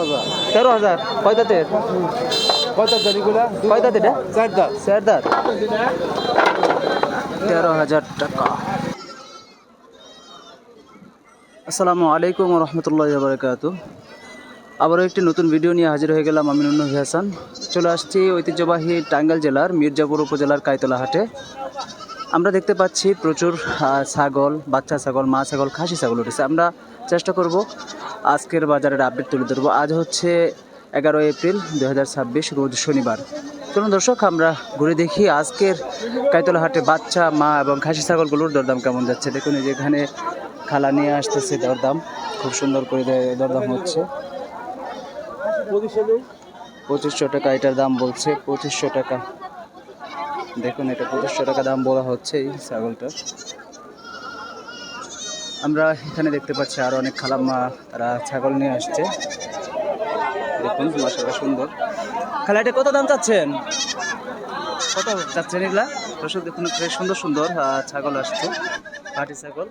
13,000 কয় দাঁতের? কয় দাঁত এটা? 4 দাঁত 13,000 টাকা। আসসালামু আলাইকুম রহমতুল্লাহি ওয়া বারাকাতুহু। আবারও একটি নতুন ভিডিও নিয়ে হাজির হয়ে গেলাম। আমি নুন্নবী হাসান। চলে আসছি ঐতিহ্যবাহী টাঙ্গাইল জেলার মির্জাপুর উপজেলার কাইতলা হাটে। আমরা দেখতে পাচ্ছি প্রচুর ছাগল, বাচ্চা ছাগল, মা ছাগল, খাসি ছাগল উঠেছে। আমরা চেষ্টা করব আজকের বাজারের আপডেট তুলে ধরবো। আজ হচ্ছে 11 এপ্রিল 2026, রোজ শনিবার। চলুন দর্শক, আমরা ঘুরে দেখি আজকের কাইতলা হাটে বাচ্চা, মা এবং খাসি ছাগলগুলোর দরদাম কেমন যাচ্ছে। দেখুন এই যে এখানে খালা নিয়ে আসতেছে, দরদাম খুব সুন্দর করে দরদাম হচ্ছে। 2500 টাকা এটার দাম বলছে, 2500 টাকা। দেখুন এটা 2500 টাকা দাম বলা হচ্ছে এই ছাগলটার। আমরা এখানে দেখতে পাচ্ছি আরো অনেক খালাম্মা তারা ছাগল নিয়ে আসছে। দেখুন মাশাআল্লাহ সুন্দর। খালা এটা কত দাম চাচ্ছেন? কত চাচ্ছেন এগুলা? দর্শক দেখুন সুন্দর সুন্দর ছাগল আসছে, পাটি ছাগল।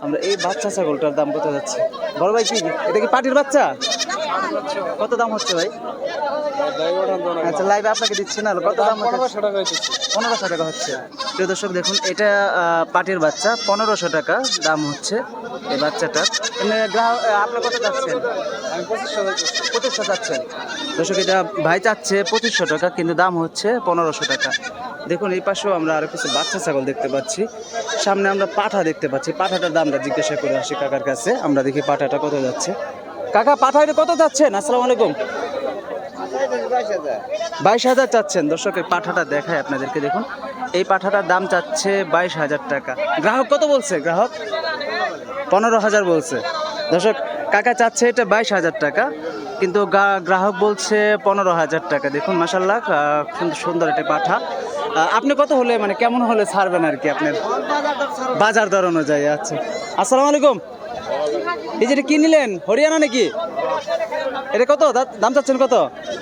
আমরা এই বাচ্চা ছাগলটার দাম কত যাচ্ছে? বড় ভাই কি এটা কি পাটির বাচ্চা? কত দাম হচ্ছে ভাই? আচ্ছা লাইভে আপনাকে দিচ্ছি না, কত দাম? 1500 টাকা হচ্ছে। প্রিয় দর্শক দেখুন এটা পাটির বাচ্চা, 1500 টাকা দাম হচ্ছে এই বাচ্চাটার। গ্রাহক আপনি কত চাচ্ছেন? 2500 চাচ্ছেন। দর্শক এটা ভাই চাচ্ছে 2500 টাকা, কিন্তু দাম হচ্ছে 1500 টাকা। দেখুন এই পাশেও আমরা আরো কিছু বাচ্চা ছাগল দেখতে পাচ্ছি। সামনে আমরা পাঠা দেখতে পাচ্ছি। পাঠাটার দামটা জিজ্ঞাসা করে আসি কাকার কাছে। আমরা দেখি পাঠাটা কত যাচ্ছে। কাকা পাঠাটা কত যাচ্ছেন? আসসালামু আলাইকুম। 22,000 চাচ্ছেন। দর্শক এই পাঠাটা দেখায় আপনাদেরকে। দেখুন এই পাঠাটার দাম চাচ্ছে 22,000 টাকা। গ্রাহক কত বলছে? গ্রাহক 15,000 বলছে। দর্শক কাকা চাচ্ছে এটা 22,000 টাকা, কিন্তু গ্রাহক বলছে 15,000 টাকা। দেখুন মাশাআল্লাহ সুন্দর সুন্দর এটা পাঠা। আপনি কত হলে মানে কেমন হলে ছাড়বেন আর কি আপনার বাজার দর অনুযায়ী? আচ্ছা আসসালামু আলাইকুম। এই যেটা কি নিলেন, হরিয়ানা নাকি? এটা কত দাম চাচ্ছেন? কত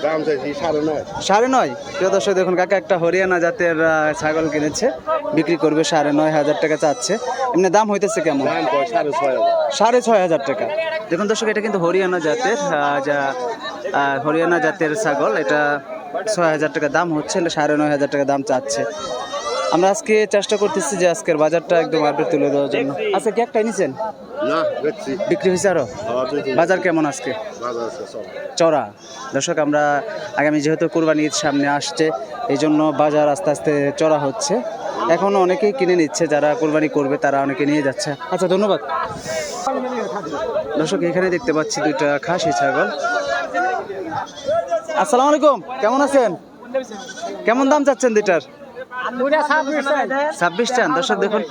দাম চাইছি 9.5। 9.5। প্রিয় দর্শক দেখুন কাকা একটা হরিয়ানা জাতের ছাগল কিনেছে, বিক্রি করবে 9.5 টাকা চাচ্ছে। এমনি দাম হইতেছে কেমন? 6,500 টাকা। দেখুন দর্শক এটা কিন্তু হরিয়ানা জাতের হরিয়ানা জাতের ছাগল। এটা 6,000 টাকা দাম হচ্ছে, 9.5 টাকা দাম চাচ্ছে। আমরা আজকে চেষ্টা করতেছি যে আজকের বাজারটা একদম আপডেট তুলে দেওয়ার জন্য। আচ্ছা কি একটাই নিছেন? না দেখছি বিক্রি হয়েছে আরো? বাজার কেমন আজকে? চড়া। দর্শক আমরা আগামী যেহেতু কুরবানি ঈদ সামনে আসছে, এই জন্য বাজার আস্তে আস্তে চড়া হচ্ছে। এখনো অনেকেই কিনে নিচ্ছে, যারা কুরবানি করবে তারা অনেকে নিয়ে যাচ্ছে। আচ্ছা ধন্যবাদ। দর্শক এখানে দেখতে পাচ্ছি দুইটা খাসি ছাগল। আসসালামু আলাইকুম, কেমন আছেন? কেমন দাম চাচ্ছেন দুইটার? 26 চান। দর্শক দেখুন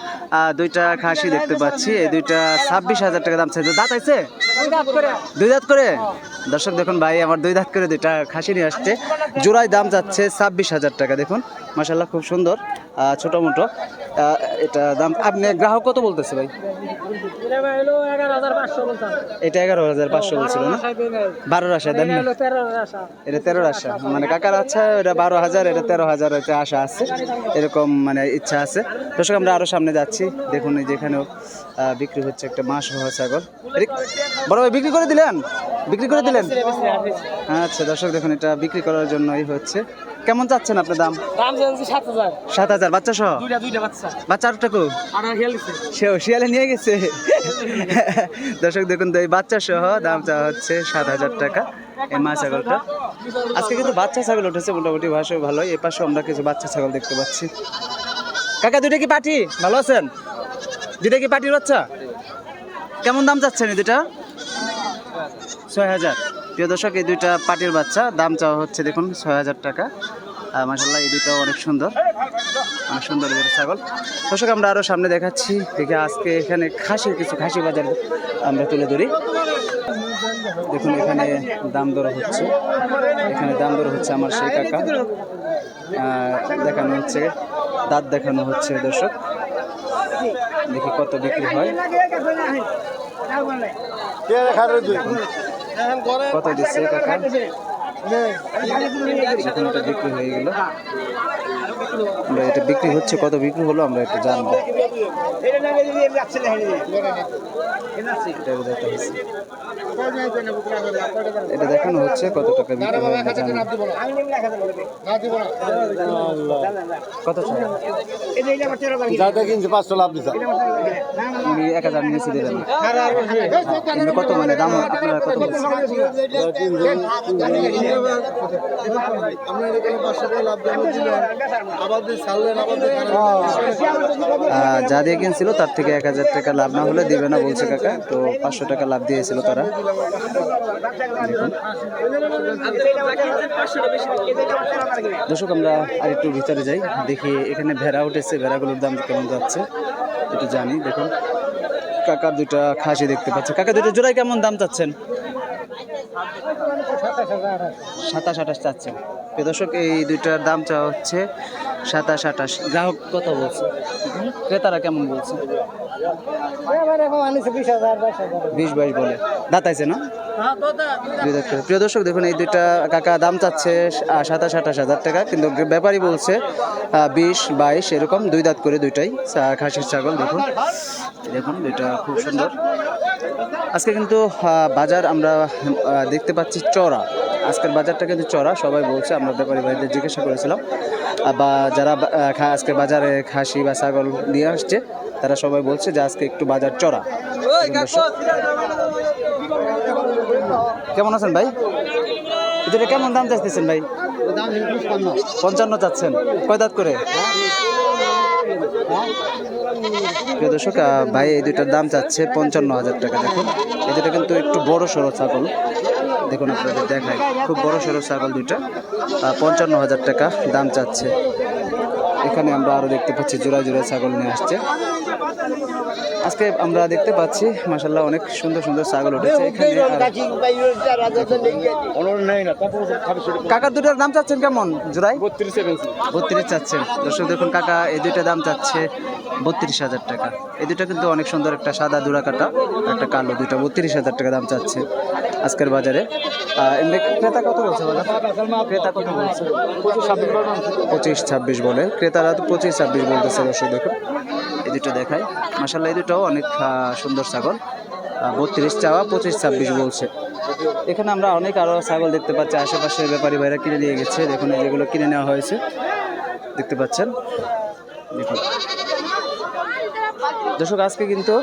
দুইটা খাসি দেখতে পাচ্ছি, এই দুইটা 26,000 টাকা দাম চাইছে। দাঁত আছে? 2 দাঁত করে। দর্শক দেখুন ভাই আমার 2 দাঁত করে দুইটা খাসি নিয়ে আসছে। জোড়ায় দাম যাচ্ছে 26,000 টাকা। দেখুন মাশাআল্লাহ খুব সুন্দর ছোট মোটো এটা দাম। আপনি গ্রাহক কত বলতেছে ভাই? এটা 11,500 বলছিল না? 12 আশা দেন না? এটা 13 আশা মানে কাকার আচ্ছা, এটা 12,000, এটা 13,000 এটা আশা আছে, এরকম মানে ইচ্ছা আছে। দর্শক আমরা আরো সামনে যাচ্ছি। দেখুন এই যেখানেও বিক্রি হচ্ছে একটা মা সহ ছাগল। বড় ভাই বিক্রি করে দিলেন? বিক্রি করে দিলেন? আচ্ছা দর্শক দেখুন এটা বিক্রি করার জন্যই হচ্ছে। কেমন চাচ্ছেন আপনার দাম? 7,000 বাচ্চা সহ? বাচ্চা আরটা কো সেও শিয়ালে নিয়ে গেছে। দর্শক দেখুন তো এই বাচ্চা সহ দাম চাওয়া হচ্ছে 7,000 টাকা এই মা ছাগলটা। আজকে কিন্তু বাচ্চা ছাগল উঠেছে মোটামুটি, ভাষা ভালোই। এ পাশে আমরা কিছু বাচ্চা ছাগল দেখতে পাচ্ছি। কাকা দুইটা কি পাটি? ভালো আছেন? দুইটা কি পাটির বাচ্চা? কেমন দাম চাচ্ছেন এই দুইটা? 6,000। প্রিয় দর্শক এই দুইটা পাটির বাচ্চা দাম চাওয়া হচ্ছে দেখুন 6,000 টাকা। মাশাআল্লাহ এই দুইটাও অনেক সুন্দর, অনেক সুন্দর দুটো ছাগল। দর্শক আমরা আরও সামনে দেখাচ্ছি। দেখে আজকে এখানে কিছু খাসি বাজার আমরা তুলে ধরি। দেখুন এখানে দাম দর হচ্ছে, এখানে দাম দর হচ্ছে। আমার সেই কাকা দেখানো হচ্ছে, দাঁত দেখানো হচ্ছে। দর্শক দেখি কত বিক্রি হয়, কত দিচ্ছে কাকা। এখন এটা বিক্রি হয়ে গেল, আমরা এটা বিক্রি হচ্ছে, কত বিক্রি হলো আমরা একটু জানবো। এটা দেখানো হচ্ছে কত টাকা বিক্রি হয় না জানি। কত চাই? যাতে কিনছে 500 লাভ দিছে উনি 1000 নিচে দেবেন না। এমনি কত মানে দাম আপনারা কত বলছেন? যা দিয়ে কিনছিল তার থেকে 1000 টাকা লাভ না হলে দিবে না বলছে কাকা, তো 500 টাকা লাভ দিয়েছিল তারা। দেখুন দর্শক, আমরা আর একটু ভিতরে যাই, দেখি এখানে ভেড়া উঠেছে, ভেড়াগুলোর দাম কেমন যাচ্ছে একটু জানি। দেখুন কাকার দুটা খাসি দেখতে পাচ্ছি। কাকা দুটো জোড়ায় কেমন দাম চাচ্ছেন? 27-28 চাচ্ছেন। প্রিয় দর্শক, এই দুইটার দাম চাওয়া হচ্ছে 27-28। গ্রাহক কত বলছে? ক্রেতারা কেমন বলছে? 20-22 বলে। দাঁতাইছে না? প্রিয় দর্শক দেখুন, এই দুইটা কাকা দাম চাচ্ছে 27-28 হাজার টাকা, কিন্তু ব্যাপারী বলছে 20-22 এরকম, দুই দাঁত করে দুইটাই খাসির ছাগল। দেখুন দেখুন দুইটা খুব সুন্দর। আজকে কিন্তু বাজার আমরা দেখতে পাচ্ছি চড়া। আজকের বাজারটা কিন্তু চড়া, সবাই বলছে। আমরা ব্যাপারী ভাইদের জিজ্ঞাসা করেছিলাম, বা যারা আজকে বাজারে খাসি বা ছাগল নিয়ে আসছে তারা সবাই বলছে যে আজকে একটু বাজার চড়া। কেমন আছেন ভাই? এটা কেমন দাম চাচ্ছেন ভাই? 55 চাচ্ছেন। কয় দাঁত করে? প্রিয় দর্শক, ভাই এই দুইটার দাম চাচ্ছে 55,000 টাকা। দেখুন এই দুটা কিন্তু একটু বড় সড়ো ছাগল। দেখুন আপনাদের দেখায়, খুব বড় সড়ো ছাগল দুইটা। 55,000 টাকা দাম চাচ্ছে। এখানে আমরা আরো দেখতে পাচ্ছি জোড়া জোড়া ছাগল নিয়ে আসছে। আজকে আমরা দেখতে পাচ্ছি মাশাআল্লাহ অনেক সুন্দর সুন্দর ছাগল উঠেছে এখানে। কাকার দুটার দাম চাচ্ছেন কেমন জোড়ায়? 32 চাচ্ছেন। দর্শক দেখুন, কাকা এই দুইটা দাম চাচ্ছে 32,000 টাকা। এই দুইটা কিন্তু অনেক সুন্দর, একটা সাদা দুরা কাটা, একটা কালো, দুইটা 32,000 টাকা দাম চাচ্ছে আজকের বাজারে। এমনি ক্রেতা কত বলছে? ক্রেতা কত বলছে? 25-26 বলে। ক্রেতারা তো 25-26 বলতেছে। দর্শক দেখুন এই দুটো দেখায়, মাশাআল্লাহ এই দুটাও অনেক সুন্দর ছাগল। 32 চাওয়া, 25-26 বলছে। এখানে আমরা অনেক আরো ছাগল দেখতে পাচ্ছি, আশেপাশে ব্যাপারী ভাইরা কিনে নিয়ে গেছে। দেখুন যেগুলো কিনে নেওয়া হয়েছে দেখতে পাচ্ছেন। দেখুন দর্শক, আজকে কিন্তু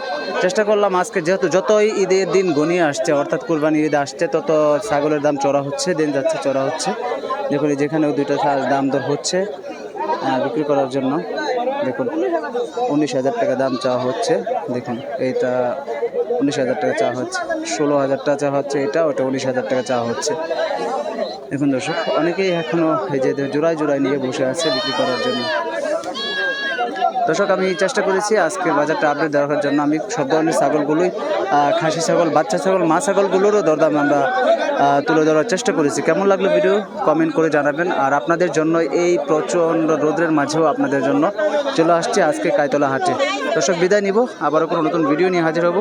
চেষ্টা করলাম, আজকে যেহেতু যতই ঈদের দিন ঘনিয়ে আসছে, অর্থাৎ কুরবানি ঈদ আসছে, তত ছাগলের দাম চড়া হচ্ছে, দিন যাচ্ছে চড়া হচ্ছে। দেখুন যেখানেও দুইটা দাম দর হচ্ছে বিক্রি করার জন্য। দেখুন 19,000 টাকা দাম চাওয়া হচ্ছে। দেখুন এইটা 19,000 টাকা চাওয়া হচ্ছে, 16,000 টাকা চাওয়া হচ্ছে এটা, ওটা 19,000 টাকা চাওয়া হচ্ছে। দেখুন দর্শক, অনেকেই এখনও এই যে জোড়ায় জোড়ায় নিয়ে বসে আছে বিক্রি করার জন্য। দর্শক, আমি চেষ্টা করেছি আজকে বাজারটা আপডেট দেওয়ার জন্য। আমি সব ধরনের ছাগলগুলোই, খাসি ছাগল, বাচ্চা ছাগল, মা ছাগলগুলোরও দরদাম আমরা তুলে ধরার চেষ্টা করেছি। কেমন লাগলো ভিডিও কমেন্ট করে জানাবেন। আর আপনাদের জন্য এই প্রচণ্ড রোদ্রের মাঝেও আপনাদের জন্য চলে আসছে আজকে কাইতলা হাটে। দর্শক, বিদায় নিব, আবারও কোনো নতুন ভিডিও নিয়ে হাজির হব।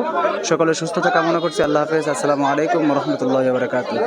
সকলের সুস্থতা কামনা করছি। আল্লাহ হাফেজ। আসসালামু আলাইকুম ওয়া রাহমাতুল্লাহি ওয়া বারাকাতুহু।